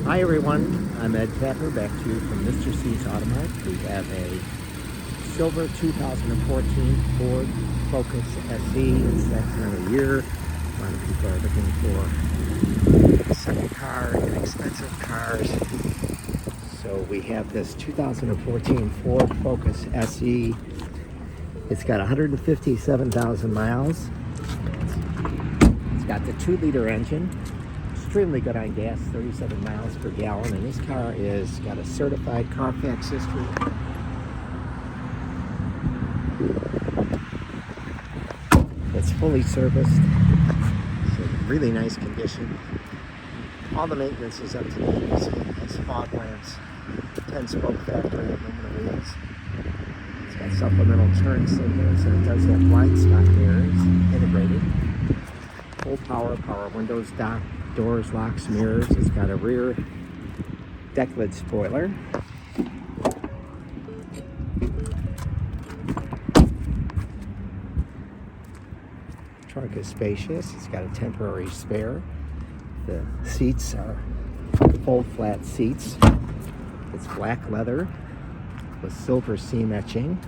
Hi everyone, I'm Ed Tapper, back to you from Mr. C's Automark. We have a silver 2014 Ford Focus SE. It's that time of year. A lot of people are looking for second car, inexpensive cars. So we have this 2014 Ford Focus SE. It's got 157,000 miles. It's got the 2-liter engine. Extremely good on gas, 37 miles per gallon, and this car is got a certified CARFAX history. It's fully serviced. It's in really nice condition. All the maintenance is up to date. It has fog lamps, 10-spoke factory aluminum wheels. It's got supplemental turn signals, and it does have blind spot mirrors integrated. Full power windows, doors, locks, mirrors. It's got a rear deck lid spoiler. Trunk is spacious. It's got a temporary spare. The seats are full flat seats. It's black leather with silver seam etching.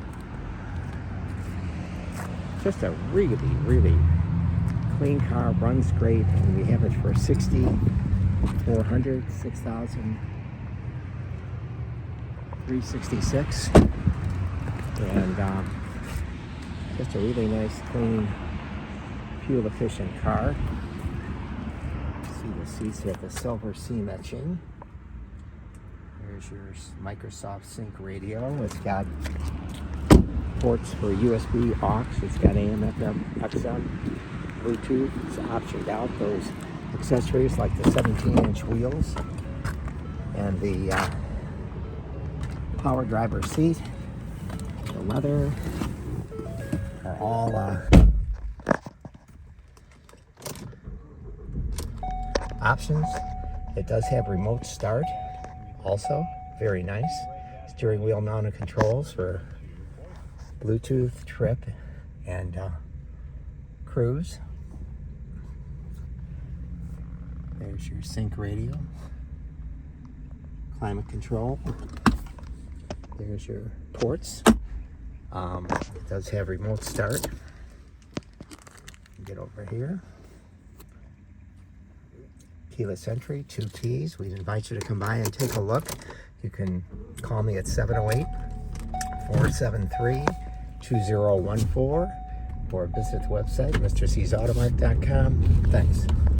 Just a really clean car, runs great, and we have it for $6,400, $6,366, and just a really nice, clean, fuel-efficient car. See, the seats have the silver seam etching. There's your Microsoft Sync radio. It's got ports for USB aux. It's got AM, FM, XM. Bluetooth. It's optioned out. Those accessories like the 17-inch wheels and the power driver seat, the leather, are all options. It does have remote start also, very nice. Steering wheel mounted controls for Bluetooth, trip, and cruise. There's your sync radio, climate control. There's your ports. It does have remote start. Get over here. Keyless entry, 2 keys. We'd invite you to come by and take a look. You can call me at 708-473-2014 or visit the website, mrcsautomark.com. Thanks.